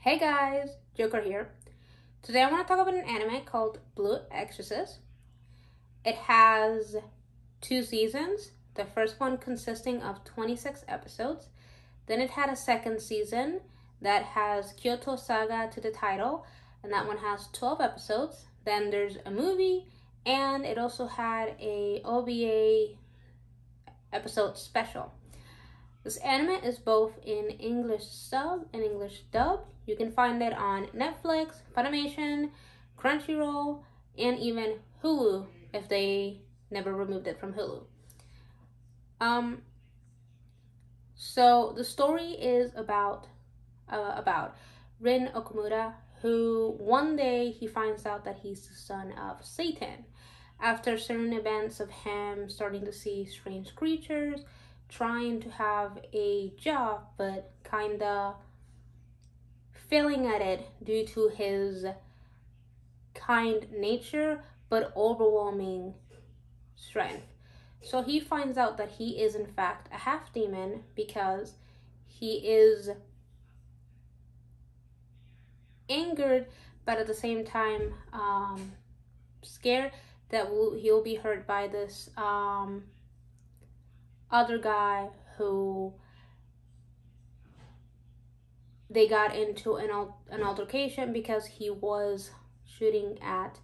Hey guys, Joker here. Today I want to talk about an anime called Blue Exorcist. It has 2 seasons, the first one consisting of 26 episodes. Then it had a second season that has Kyoto Saga to the title, and that one has 12 episodes. Then there's a movie, and it also had a OVA episode special. This anime is both in English sub and English dub. You can find it on Netflix, Funimation, Crunchyroll, and even Hulu if they never removed it from Hulu. So the story is about Rin Okumura, who one day he finds out that he's the son of Satan. After certain events of him starting to see strange creatures, trying to have a job, but kinda failing at it due to his kind nature but overwhelming strength. So he finds out that he is in fact a half demon because he is angered but at the same time scared that he'll be hurt by this other guy who they got into an altercation because he was shooting at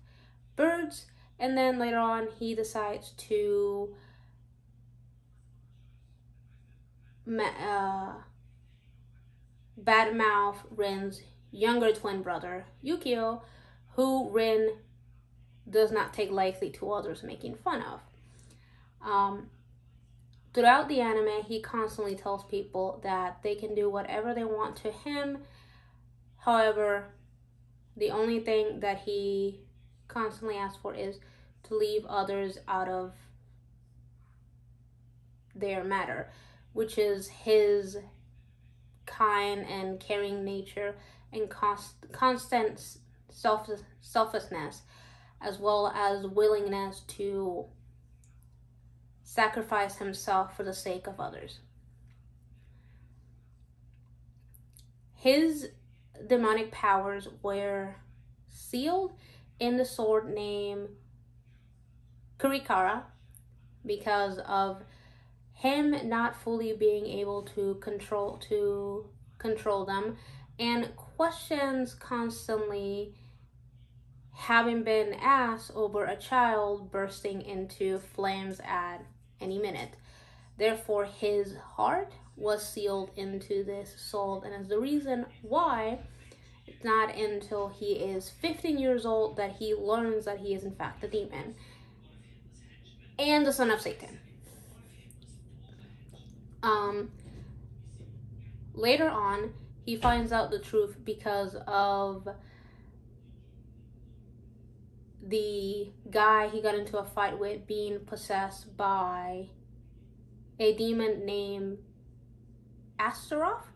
birds, and then later on he decides to badmouth Rin's younger twin brother Yukio, who Rin does not take lightly to others making fun of. Throughout the anime, he constantly tells people that they can do whatever they want to him. However, the only thing that he constantly asks for is to leave others out of their matter, which is his kind and caring nature and constant selflessness, as well as willingness to sacrifice himself for the sake of others. His demonic powers were sealed in the sword named Kurikara because of him not fully being able to control them, and questions constantly having been asked over a child bursting into flames at any minute. Therefore, his heart was sealed into this soul, and is the reason why it's not until he is 15 years old that he learns that he is in fact a demon and the son of Satan. Later on, he finds out the truth because of the guy he got into a fight with being possessed by a demon named Astaroth.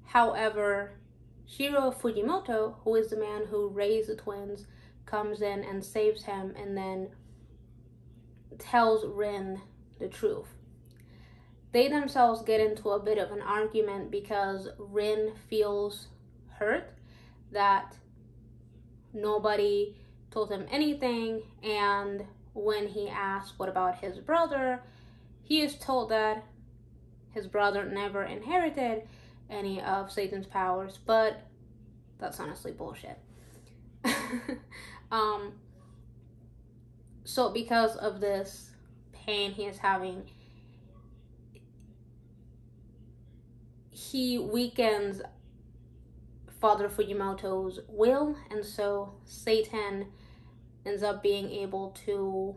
However, Shiro Fujimoto, who is the man who raised the twins, comes in and saves him and then tells Rin the truth. They themselves get into a bit of an argument because Rin feels hurt that nobody told him anything, and when he asks what about his brother, he is told that his brother never inherited any of Satan's powers, but that's honestly bullshit. So because of this pain he is having, he weakens Father Fujimoto's will, and so Satan ends up being able to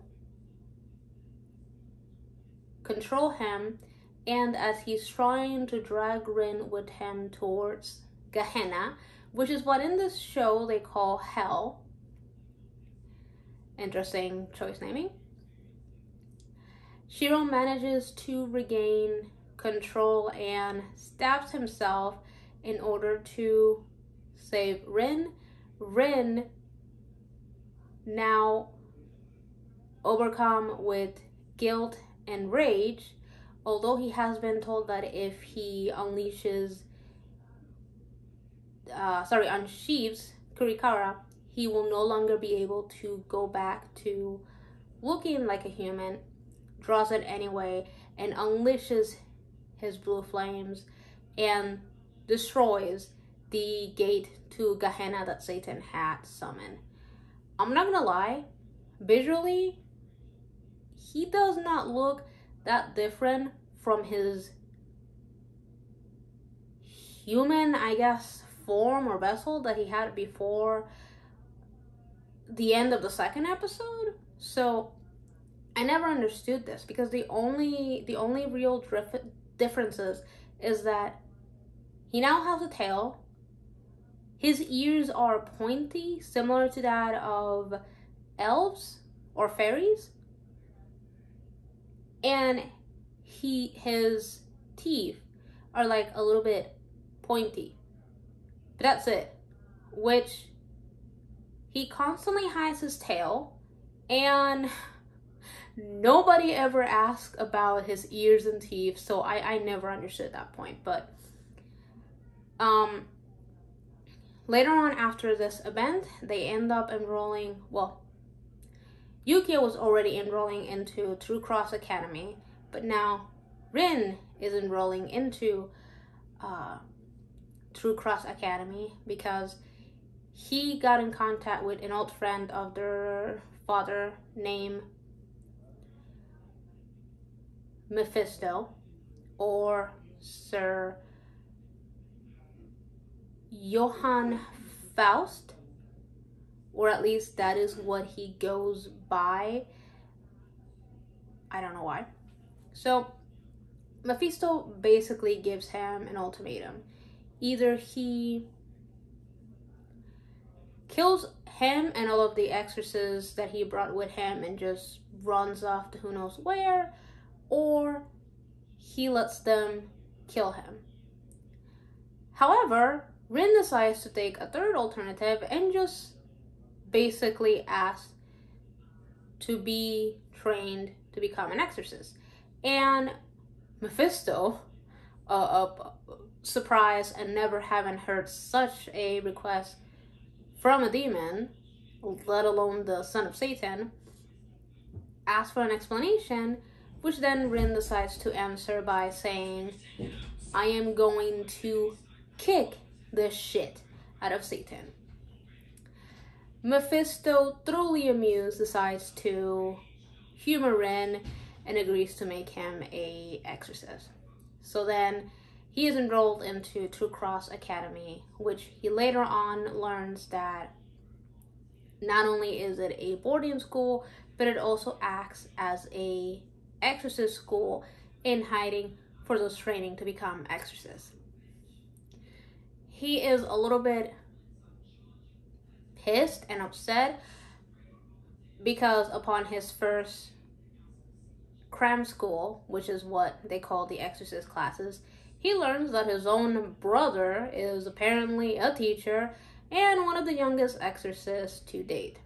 control him, and as he's trying to drag Rin with him towards Gehenna, which is what in this show they call hell. Interesting choice naming. Shiro manages to regain control and stabs himself in order to save Rin. Rin, now overcome with guilt and rage, although he has been told that if he unleashes on Sheev's Kurikara, he will no longer be able to go back to looking like a human, draws it anyway, and unleashes his blue flames and destroys the gate to Gehenna that Satan had summoned. I'm not gonna lie, visually, he does not look that different from his human, I guess, form or vessel that he had before the end of the second episode. So I never understood this, because the only real differences is that he now has a tail. His ears are pointy, similar to that of elves or fairies. And his teeth are like a little bit pointy. But that's it. Which, he constantly hides his tail, and nobody ever asked about his ears and teeth, so I never understood that point. But later on, after this event, they end up enrolling, well, Yukio was already enrolling into True Cross Academy, but now Rin is enrolling into True Cross Academy because he got in contact with an old friend of their father named Mephisto, or Sir Johann Faust, or at least that is what he goes by. I don't know why. So Mephisto basically gives him an ultimatum. Either he kills him and all of the exorcists that he brought with him and just runs off to who knows where, or he lets them kill him. However, Rin decides to take a third alternative and just basically asks to be trained to become an exorcist. And Mephisto, surprised and never having heard such a request from a demon, let alone the son of Satan, asks for an explanation, which then Rin decides to answer by saying, I am going to kick the shit out of Satan. Mephisto, thoroughly amused, decides to humor Rin and agrees to make him an exorcist. So then he is enrolled into True Cross Academy, which he later on learns that not only is it a boarding school, but it also acts as a exorcist school in hiding for those training to become exorcists. He is a little bit pissed and upset because upon his first cram school, which is what they call the exorcist classes, he learns that his own brother is apparently a teacher and one of the youngest exorcists to date.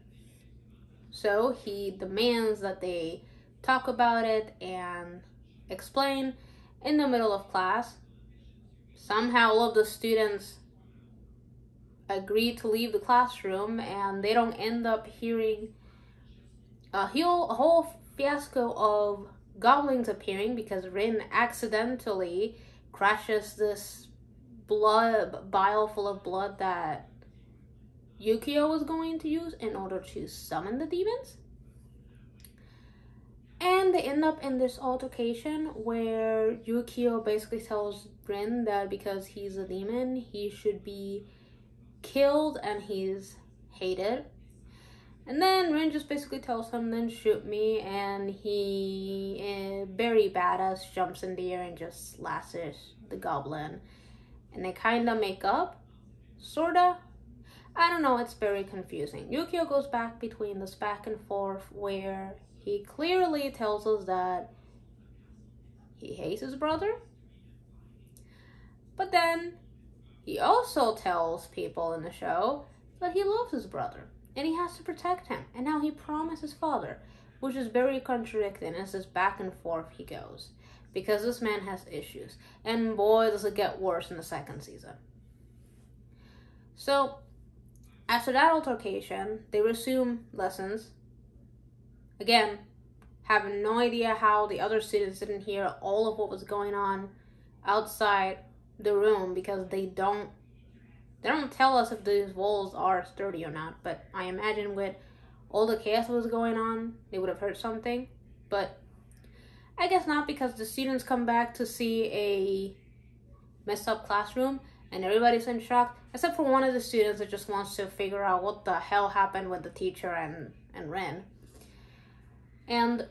So he demands that they talk about it and explain in the middle of class. Somehow all of the students agree to leave the classroom, and they don't end up hearing a whole fiasco of goblins appearing because Rin accidentally crashes this vial full of blood that Yukio was going to use in order to summon the demons. And they end up in this altercation where Yukio basically tells Rin that because he's a demon, he should be killed and he's hated. And then Rin just basically tells him, then shoot me, and he, very badass, jumps in the air and just slashes the goblin. And they kind of make up, sorta. I don't know, it's very confusing. Yukio goes back between this back and forth where he clearly tells us that he hates his brother. But then he also tells people in the show that he loves his brother and he has to protect him. And now he promised his father, which is very contradicting as this back and forth he goes. Because this man has issues. And boy, does it get worse in the second season. So, after that altercation, they resume lessons. Again, have no idea how the other students didn't hear all of what was going on outside the room, because they don't tell us if these walls are sturdy or not. But I imagine with all the chaos that was going on, they would have heard something. But I guess not, because the students come back to see a messed up classroom and everybody's in shock, except for one of the students that just wants to figure out what the hell happened with the teacher and Ren. And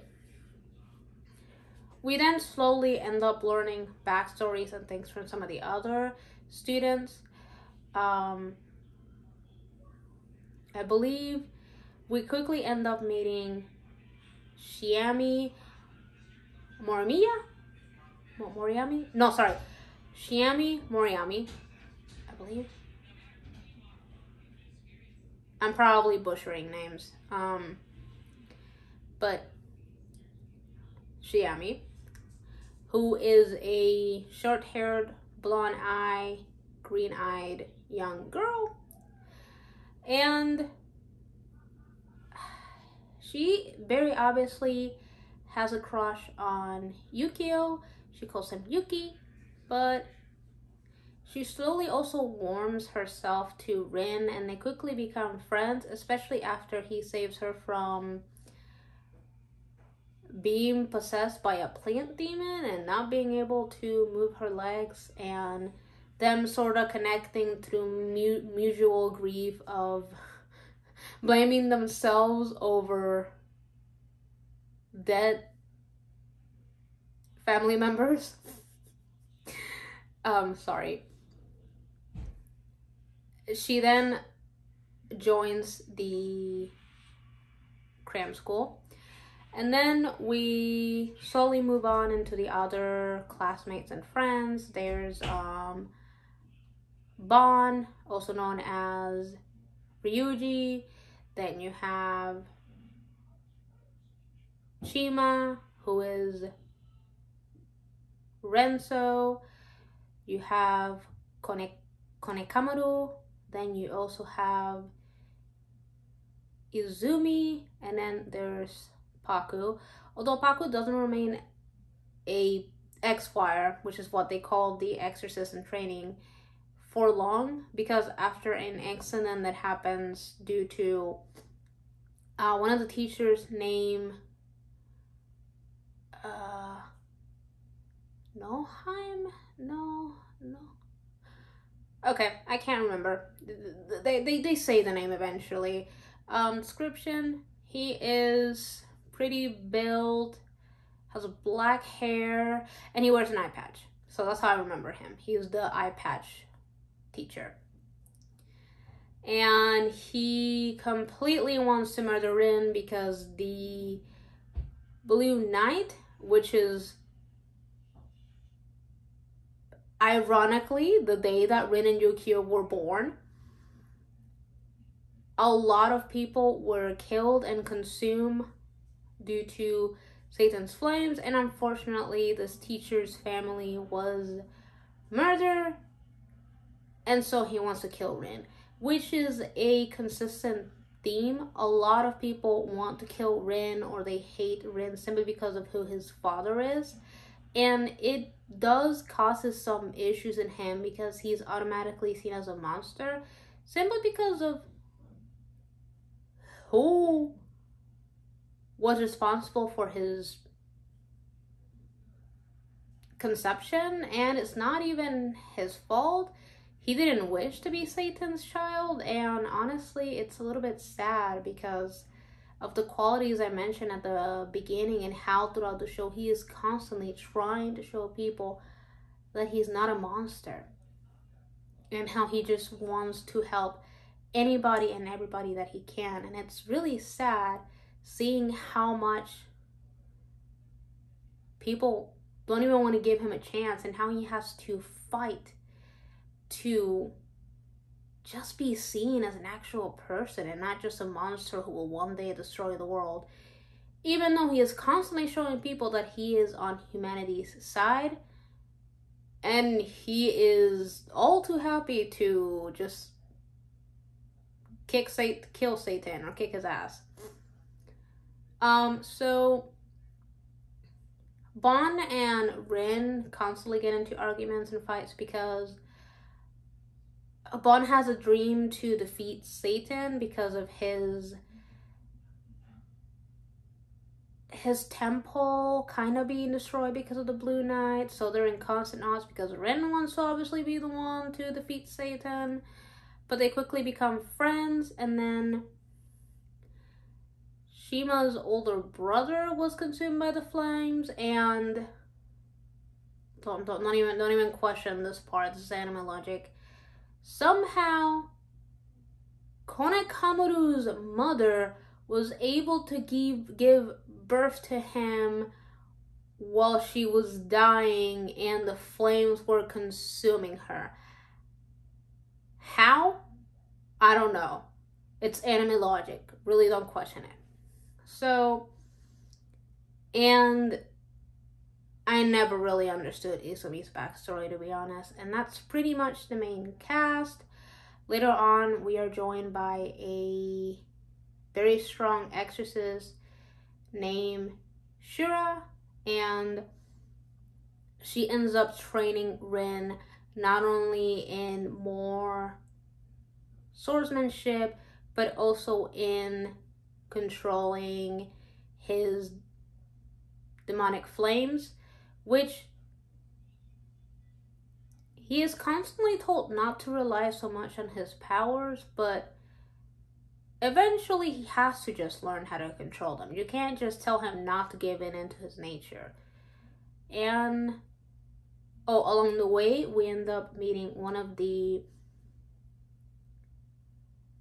we then slowly end up learning backstories and things from some of the other students. I believe we quickly end up meeting Shiami Moriyami? No, sorry. Shiami Moriyami, I believe. I'm probably butchering names. But Shiami, who is a short-haired, blonde-eyed, green-eyed young girl. And she very obviously has a crush on Yukio. She calls him Yuki, but she slowly also warms herself to Rin, and they quickly become friends, especially after he saves her from being possessed by a plant demon and not being able to move her legs, and them sort of connecting through mutual grief of blaming themselves over dead family members. Sorry. She then joins the cram school, and then we slowly move on into the other classmates and friends. There's Bon, also known as Ryuji. Then you have Chima, who is Renso. You have Konekamaru. Then you also have Izumi, and then there's Paku. Although Paku doesn't remain a X-Squire, which is what they call the Exorcist in training, for long, because after an accident that happens due to one of the teachers' name, Okay, I can't remember. They say the name eventually. Description: he is pretty built, has black hair, and he wears an eye patch. So that's how I remember him. He's the eye patch teacher. And he completely wants to murder Rin because the Blue Knight, which is ironically the day that Rin and Yukio were born, a lot of people were killed and consumed due to Satan's flames, and unfortunately this teacher's family was murdered, and so he wants to kill Rin, which is a consistent theme. A lot of people want to kill Rin, or they hate Rin simply because of who his father is, and it does causes some issues in him because he's automatically seen as a monster simply because of who was responsible for his conception, and it's not even his fault. He didn't wish to be Satan's child, and honestly, it's a little bit sad because of the qualities I mentioned at the beginning and how throughout the show he is constantly trying to show people that he's not a monster and how he just wants to help anybody and everybody that he can. And it's really sad seeing how much people don't even want to give him a chance and how he has to fight to just be seen as an actual person and not just a monster who will one day destroy the world. Even though he is constantly showing people that he is on humanity's side, and he is all too happy to just kill Satan or kick his ass. So Bon and Rin constantly get into arguments and fights because Bon has a dream to defeat Satan because of his temple kind of being destroyed because of the Blue Knight. So they're in constant odds because Rin wants to obviously be the one to defeat Satan. But they quickly become friends, and then Shima's older brother was consumed by the flames, and don't even question this part. This is anime logic. Somehow, Konekamuru's mother was able to give birth to him while she was dying, and the flames were consuming her. How? I don't know. It's anime logic. Really don't question it. So, and I never really understood Isumi's backstory, to be honest. And that's pretty much the main cast. Later on, we are joined by a very strong exorcist named Shura. And she ends up training Rin not only in more swordsmanship, but also in controlling his demonic flames, which he is constantly told not to rely so much on his powers, but eventually he has to just learn how to control them. You can't just tell him not to give in into his nature. And along the way, we end up meeting one of the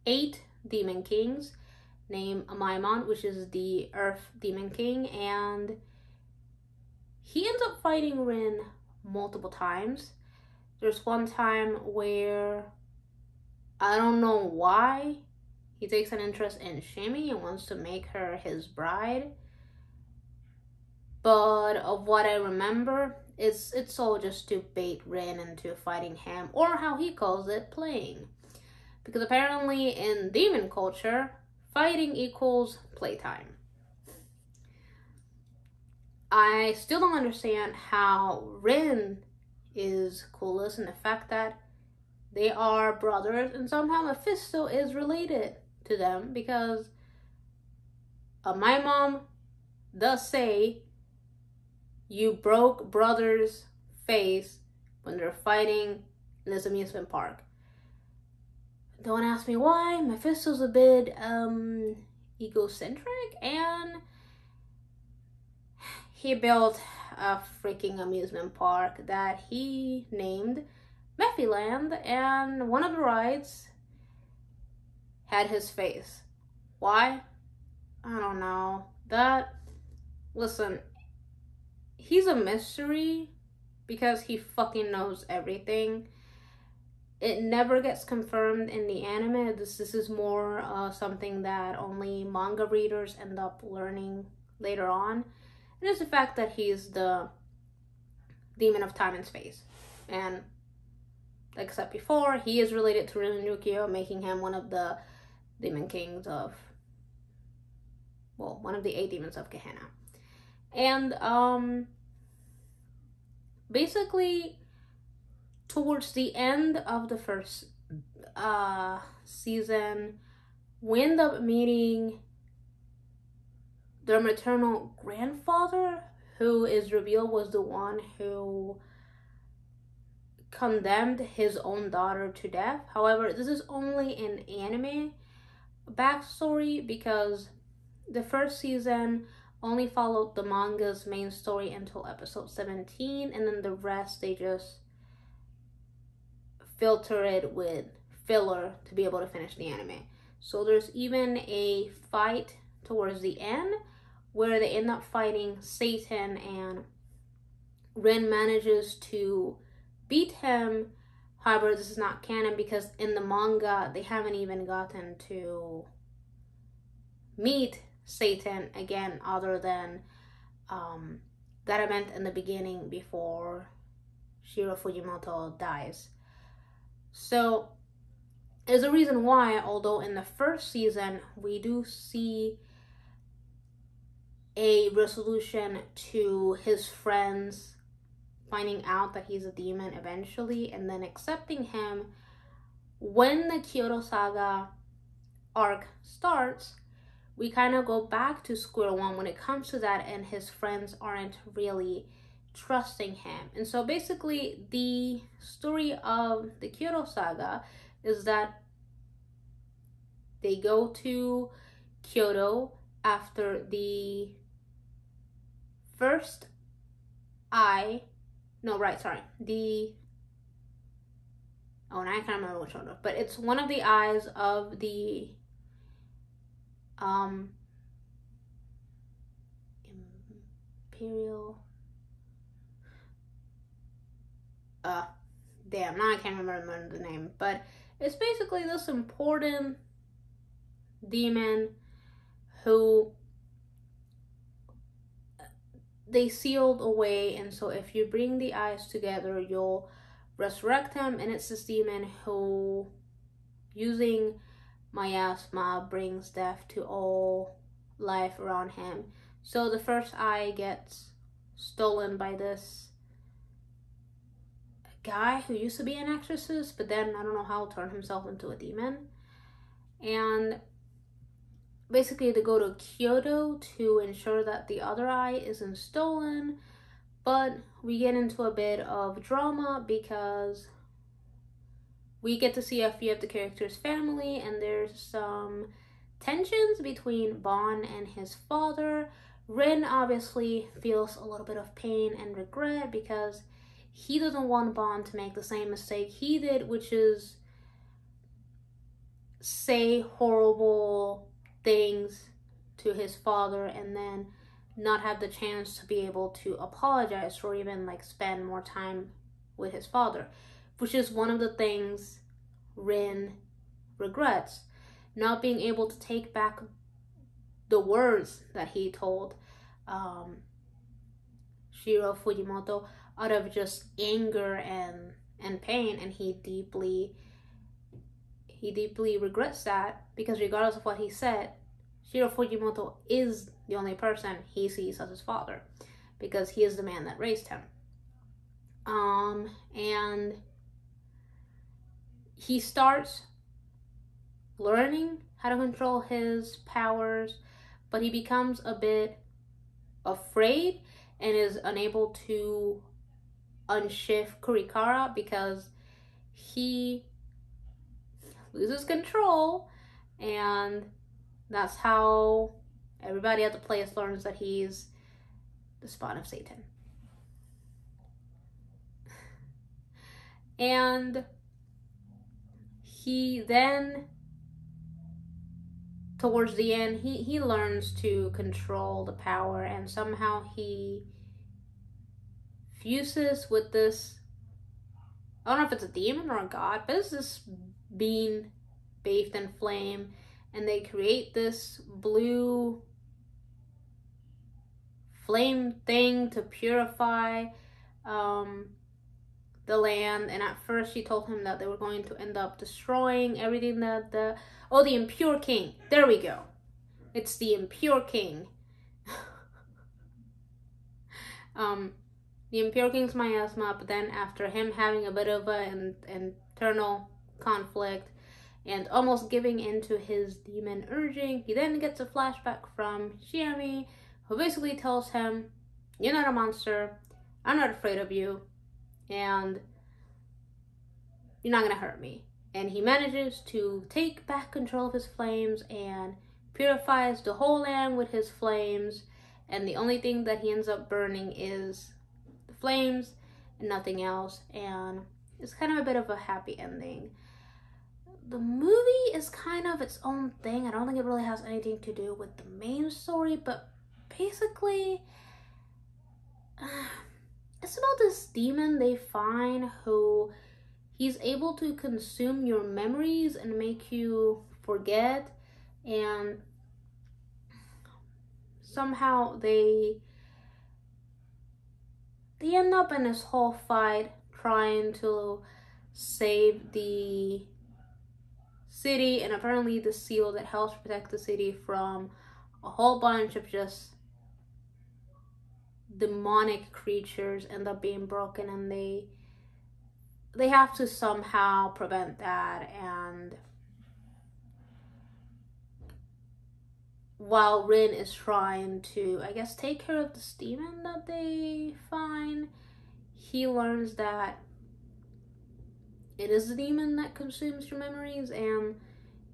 8 demon kings named Maimon, which is the Earth Demon King, and he ends up fighting Rin multiple times. There's one time where I don't know why he takes an interest in Shimi and wants to make her his bride. But of what I remember, it's all just to bait Rin into fighting him, or how he calls it, playing. Because apparently in demon culture, fighting equals playtime. I still don't understand how Rin is clueless in the fact that they are brothers, and somehow Mephisto is related to them, because my mom does say you broke brother's face when they're fighting in this amusement park. Don't ask me why. Mephisto's a bit egocentric, and he built a freaking amusement park that he named Mephiland, and one of the rides had his face. Why? I don't know. Listen, he's a mystery because he fucking knows everything. It never gets confirmed in the anime. This is more something that only manga readers end up learning later on. And it's the fact that he's the demon of time and space. And like I said before, he is related to Rinukio, making him one of the demon kings of, well, one of the 8 demons of Gehenna. And basically, towards the end of the first season, we end up meeting their maternal grandfather, who is revealed was the one who condemned his own daughter to death. However, this is only an anime backstory because the first season only followed the manga's main story until episode 17, and then the rest they just filter it with filler to be able to finish the anime. So there's even a fight towards the end where they end up fighting Satan, and Rin manages to beat him. However, this is not canon because in the manga they haven't even gotten to meet Satan again, other than that event in the beginning before Shiro Fujimoto dies. So is a reason why, although in the first season we do see a resolution to his friends finding out that he's a demon eventually and then accepting him, when the Kyoto Saga arc starts, we kind of go back to square one when it comes to that, and his friends aren't really trusting him. And so basically the story of the Kyoto Saga is that they go to Kyoto after the first eye, no, right, sorry, now I can't remember which one, but it's one of the eyes of the Imperial, damn, now I can't remember the name, but it's basically this important demon who they sealed away, and so if you bring the eyes together, you'll resurrect him. And it's this demon who, using miasma, brings death to all life around him. So the first eye gets stolen by this guy who used to be an exorcist, but then I don't know how turned himself into a demon. And basically they go to Kyoto to ensure that the other eye isn't stolen, but we get into a bit of drama because we get to see a few of the characters' family, and there's some tensions between Bon and his father. Rin obviously feels a little bit of pain and regret because he doesn't want Bon to make the same mistake he did, which is say horrible things to his father and then not have the chance to be able to apologize or even like spend more time with his father, which is one of the things Rin regrets, not being able to take back the words that he told Shiro Fujimoto out of just anger and pain, and he deeply regrets that, because regardless of what he said, Shiro Fujimoto is the only person he sees as his father, because he is the man that raised him. And he starts learning how to control his powers, but he becomes a bit afraid and is unable to unshift Kurikara because he loses control, and that's how everybody at the place learns that he's the spawn of Satan. And he then, towards the end, he learns to control the power, and somehow he fuses with this, I don't know if it's a demon or a god, but it's this being bathed in flame, and they create this blue flame thing to purify the land. And at first she told him that they were going to end up destroying everything that the impure king, there we go, it's the impure king. The impure king's miasma, but then after him having a bit of an internal conflict and almost giving into his demon urging, he then gets a flashback from Shiami, who basically tells him, you're not a monster, I'm not afraid of you, and you're not gonna hurt me. And he manages to take back control of his flames and purifies the whole land with his flames, and the only thing that he ends up burning is the flames and nothing else, and it's kind of a bit of a happy ending. The movie is kind of its own thing. I don't think it really has anything to do with the main story, but basically it's about this demon they find who he's able to consume your memories and make you forget, and somehow they end up in this whole fight trying to save the city, and apparently the seal that helps protect the city from a whole bunch of just demonic creatures end up being broken, and they have to somehow prevent that. And while Rin is trying to, I guess, take care of this demon that they find, he learns that it is the demon that consumes your memories, and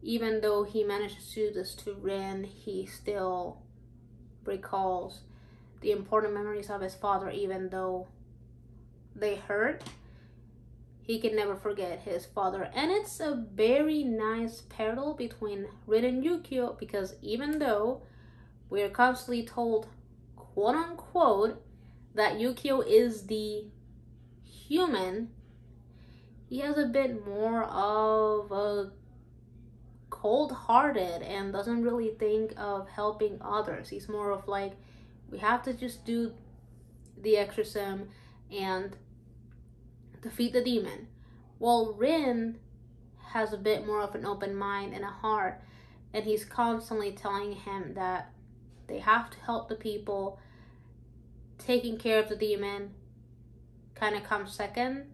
even though he managed to do this to Rin, he still recalls the important memories of his father. Even though they hurt, he can never forget his father. And it's a very nice parallel between Rin and Yukio, because even though we're constantly told, quote unquote, that Yukio is the human, he has a bit more of a cold-hearted and doesn't really think of helping others. He's more of like, we have to just do the exorcism and defeat the demon. While Rin has a bit more of an open mind and a heart, and he's constantly telling him that they have to help the people. Taking care of the demon kind of comes second.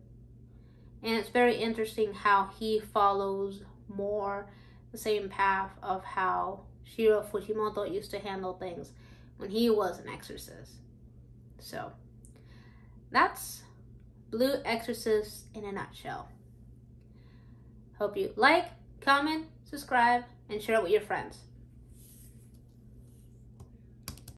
And it's very interesting how he follows more the same path of how Shiro Fujimoto used to handle things when he was an exorcist. So that's Blue Exorcist in a nutshell. Hope you like, comment, subscribe, and share it with your friends.